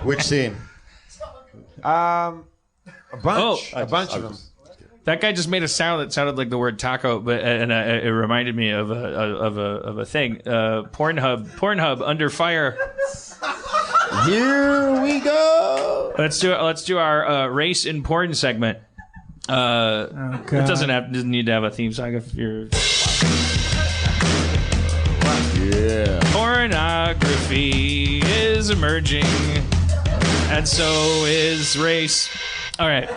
Which scene? A bunch of them. That guy just made a sound that sounded like the word taco, but it reminded me of a thing. Pornhub under fire. Here we go. Let's do our race in porn segment. It doesn't need to have a theme song if you're. Yeah. Pornography is emerging, and so is race. All right.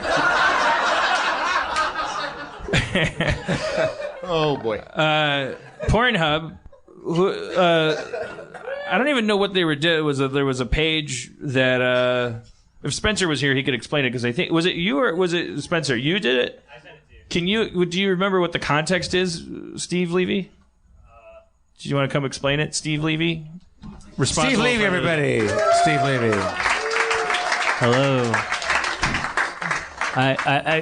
Oh boy. Pornhub. I don't even know what they were doing. There was a page that if Spencer was here, he could explain it because I think was it you or was it Spencer? You did it. I sent it to you. Do you remember what the context is, Steve Levy? Do you want to come explain it, Steve Levy? Steve Levy, everybody. Steve Levy. Hello.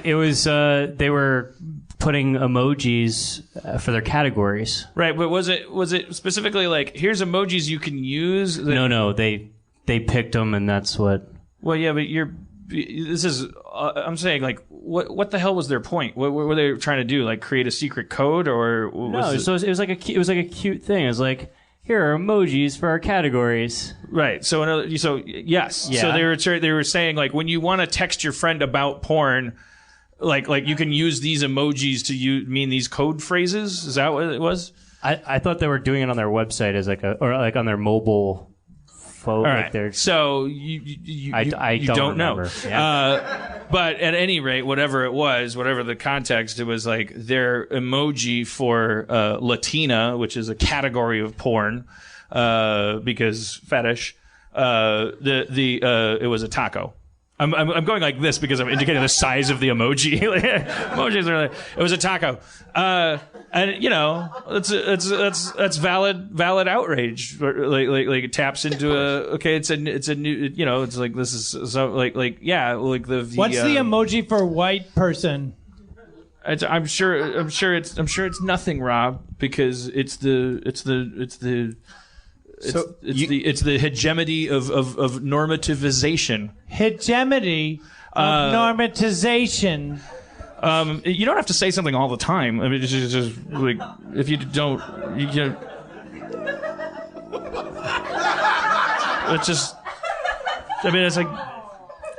It was they were putting emojis for their categories. Right, but was it specifically like here's emojis you can use? No, they picked them, and that's what. Well, yeah, but this is. I'm saying, like, what the hell was their point? What were they trying to do? Like, create a secret code, or so it was like a cute thing. It was like, here are emojis for our categories. Right. So yes. Yeah. So they were saying, like, when you want to text your friend about porn, like you can use these emojis to mean these code phrases. Is that what it was? I thought they were doing it on their website as or on their mobile. All right. Like so you don't know. Yeah. But at any rate, whatever it was, whatever the context, it was like their emoji for Latina, which is a category of porn, because fetish. It was a taco. I'm going like this because I'm indicating the size of the emoji. Emojis are like, it was a taco, and you know that's valid outrage. Like it taps into it's a new, you know, it's like this is so like the what's the emoji for white person? I'm sure it's nothing, Rob, because it's the hegemony of normativization. Hegemony of normatization. You don't have to say something all the time. I mean, it's just like if you don't, it's just. I mean, it's like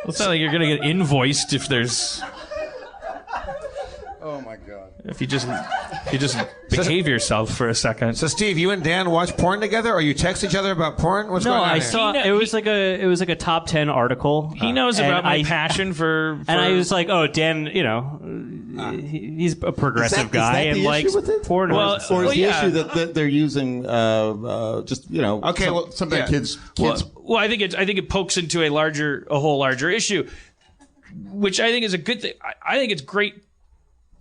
it's not like you're gonna get invoiced if there's. Oh my God. If you just behave yourself for a second. So Steve, you and Dan watch porn together, or you text each other about porn? What's going on I here? saw it was like a top 10 article. He knows about my passion for. And I was like, oh, Dan, you know, he's a progressive guy and likes porn. Or is the issue that they're using just, you know, something kids. Well, I think it pokes into a whole larger issue, which I think is a good thing. I think it's great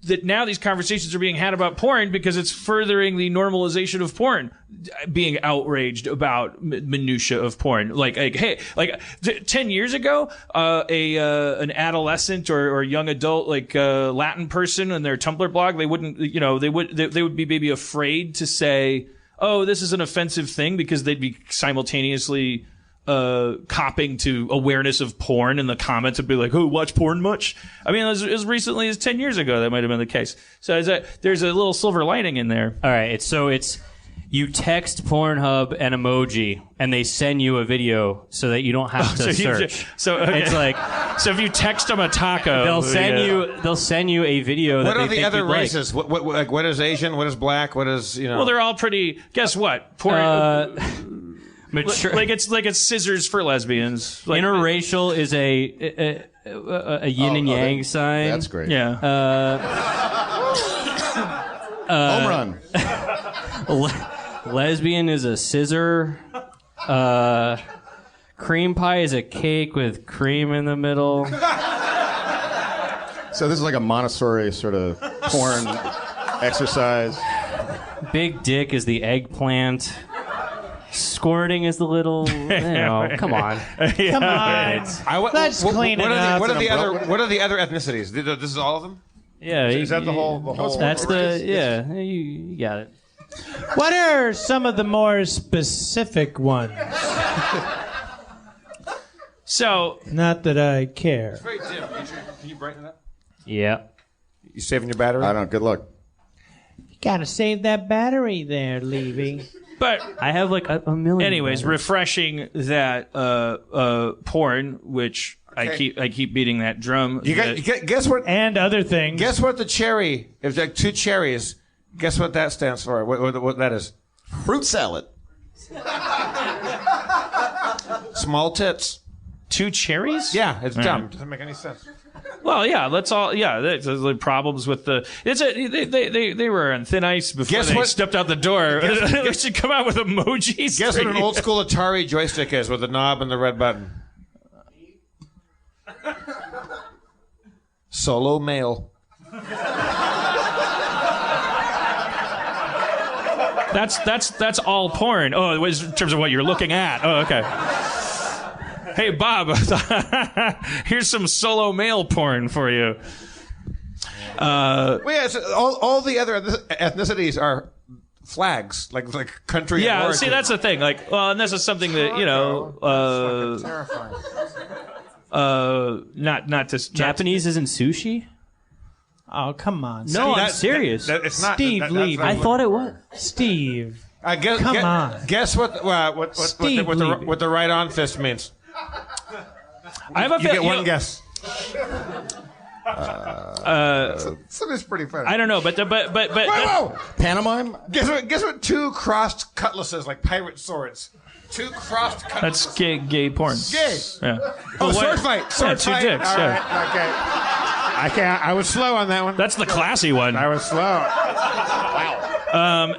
that now these conversations are being had about porn because it's furthering the normalization of porn, being outraged about minutia of porn. Like hey, 10 years ago, an adolescent or young adult, Latin person in their Tumblr blog, they would be maybe afraid to say, oh, this is an offensive thing, because they'd be simultaneously copping to awareness of porn, and the comments would be like, "Oh, watch porn much?" I mean, as recently as 10 years ago, that might have been the case. So there's a little silver lining in there. All right, it's you text Pornhub an emoji, and they send you a video so that you don't have to search. It's like, so if you text them a taco, they'll send you a video. What that are they the think other you'd races? Like. What is Asian? What is black? What is, you know? Well, they're all pretty. Guess what? Porn. Mature. Like it's scissors for lesbians. Interracial is a yin and yang sign. That's great. Yeah. Home run. Lesbian is a scissor. Cream pie is a cake with cream in the middle. So this is like a Montessori sort of porn exercise. Big dick is the eggplant. Squirting is the little, come on. Come on. Let's clean it up. What are the other ethnicities? This is all of them? Yeah. Is that the whole? That's you got it. What are some of the more specific ones? So, not that I care. It's very dim. Can you brighten it up? Yeah. You saving your battery? I don't. Good luck. You gotta save that battery there, Levy. but I have like a million. anyways, batteries. refreshing that porn, which I keep beating that drum. Guess what? And other things. Guess what the cherry? If like 2 cherries, guess what that stands for? What that is? Fruit salad. Small tits. 2 cherries? Yeah, it's dumb. Doesn't make any sense. Well, yeah, let's all. Yeah, there's the problems with the. They were on thin ice before Guess they what? stepped out the door. They should come out with emojis. Guess what an old school Atari joystick is with the knob and the red button? Solo male. That's all porn. Oh, it was in terms of what you're looking at. Oh, okay. Hey, Bob, here's some solo male porn for you. Well, yeah, all the other ethnicities are flags, like country. Yeah, origin. see, that's the thing. Like, well, and this is something that terrifying. not to Japanese isn't sushi. Oh, come on. No, I'm serious. It's not. Steve Lee. I thought it was. Steve. Come on. Guess what the right on fist means. I have a You get one guess. So it's pretty funny. I don't know, but Whoa! Pantomime? Guess what 2 crossed cutlasses, like pirate swords. 2 crossed cutlasses. that's gay porn. Gay. Yeah. Oh, What- sword fight. Sword 2 fight. dicks. All Yeah. right, okay. I can't. I was slow on that one. That's the classy one. I was slow.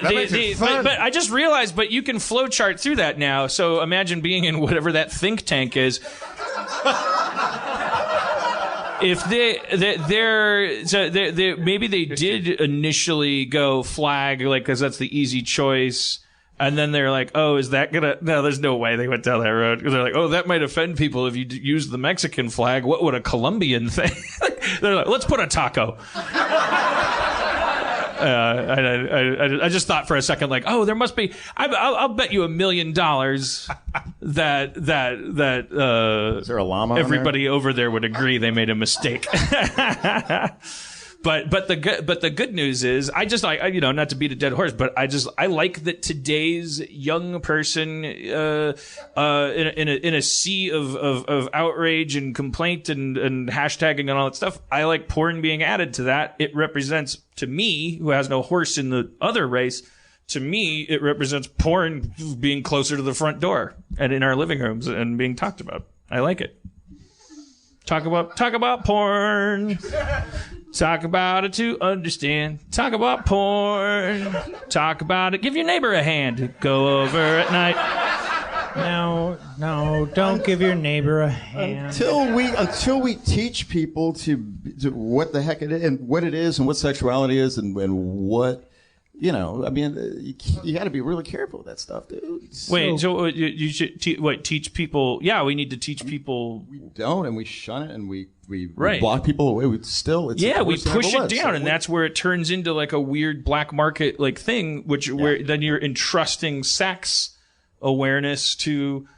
makes it fun. But I just realized, but you can flowchart through that now. So imagine being in whatever that think tank is. If maybe they did initially go flag, like, because that's the easy choice. And then they're like, oh, is that gonna... No, there's no way they went down that road. Because they're like, oh, that might offend people if you use the Mexican flag. What would a Colombian think? They're like, let's put a taco. I just thought for a second, like, oh, there must be... I'll bet you $1 million that Is there a llama on everybody over there would agree they made a mistake. But the good news is, I not to beat a dead horse, but I like that today's young person in a sea of outrage and complaint and hashtagging and all that stuff. I like porn being added to that. It represents, to me, who has no horse in the other race, to me it represents porn being closer to the front door and in our living rooms and being talked about. I like it. Talk about porn. Talk about it to understand. Talk about porn. Talk about it. Give your neighbor a hand. Go over at night. No, don't give your neighbor a hand. Until we teach people to what the heck it is and what it is and what sexuality is and what, I mean, you got to be really careful with that stuff, dude. Wait, so you should teach people? Yeah, we need to teach people. We don't, and we shun it, and we Right. block people away. We push it down, and that's where it turns into like a weird black market like thing, where then you're entrusting sex awareness to,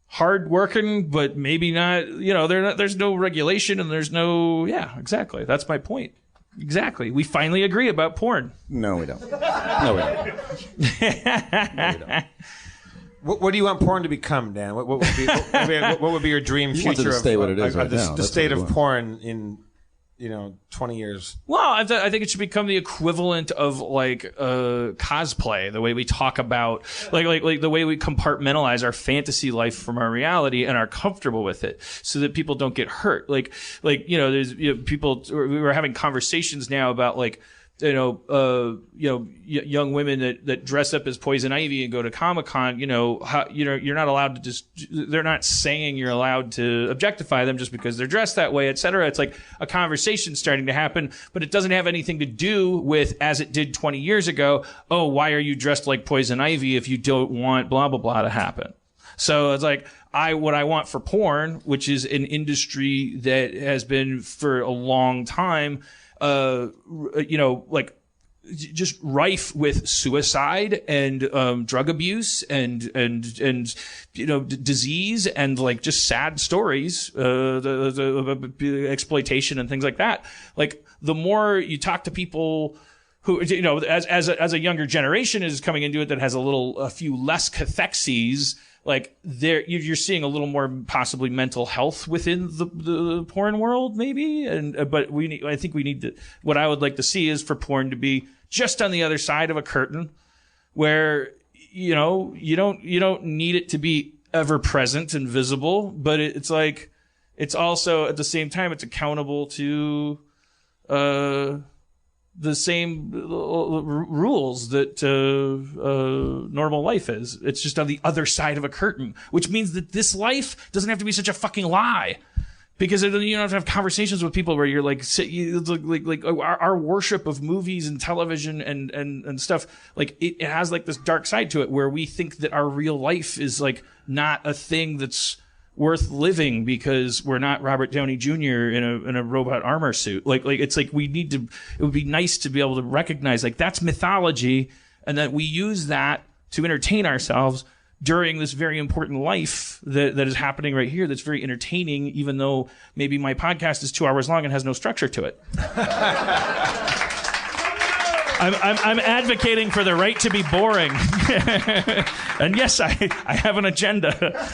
hard working, but maybe not. There's no regulation, and there's no. Yeah, exactly. That's my point. Exactly. We finally agree about porn. No, we don't. What do you want porn to become, Dan? What would be your dream You want it future to stay what it is right now. the That's state what we of want. porn in 20 years? Well, I think it should become the equivalent of like cosplay, the way we talk about like the way we compartmentalize our fantasy life from our reality and are comfortable with it, so that people don't get hurt. There's people. We were having conversations now about young women that dress up as Poison Ivy and go to Comic-Con, you're not allowed to they're not saying you're allowed to objectify them just because they're dressed that way, et cetera. It's like a conversation starting to happen, but it doesn't have anything to do with, as it did 20 years ago, oh, why are you dressed like Poison Ivy if you don't want blah, blah, blah to happen? So it's like, what I want for porn, which is an industry that has been for a long time, just rife with suicide and drug abuse and disease and like just sad stories, the exploitation and things like that. Like the more you talk to people who, as a younger generation is coming into it that has a few less cathexes, like you're seeing a little more possibly mental health within the porn world, maybe. But I think we need to. What I would like to see is for porn to be just on the other side of a curtain, where you don't need it to be ever present and visible, but it's like it's also at the same time it's accountable to the same rules that normal life is. It's just on the other side of a curtain, which means that this life doesn't have to be such a fucking lie. Because you don't have to have conversations with people where you're like our worship of movies and television and stuff, like it has like this dark side to it where we think that our real life is like not a thing that's worth living because we're not Robert Downey Jr. in a robot armor suit. Like it's like it would be nice to be able to recognize like that's mythology and that we use that to entertain ourselves during this very important life that is happening right here that's very entertaining, even though maybe my podcast is 2 hours long and has no structure to it. I'm advocating for the right to be boring. And yes, I have an agenda.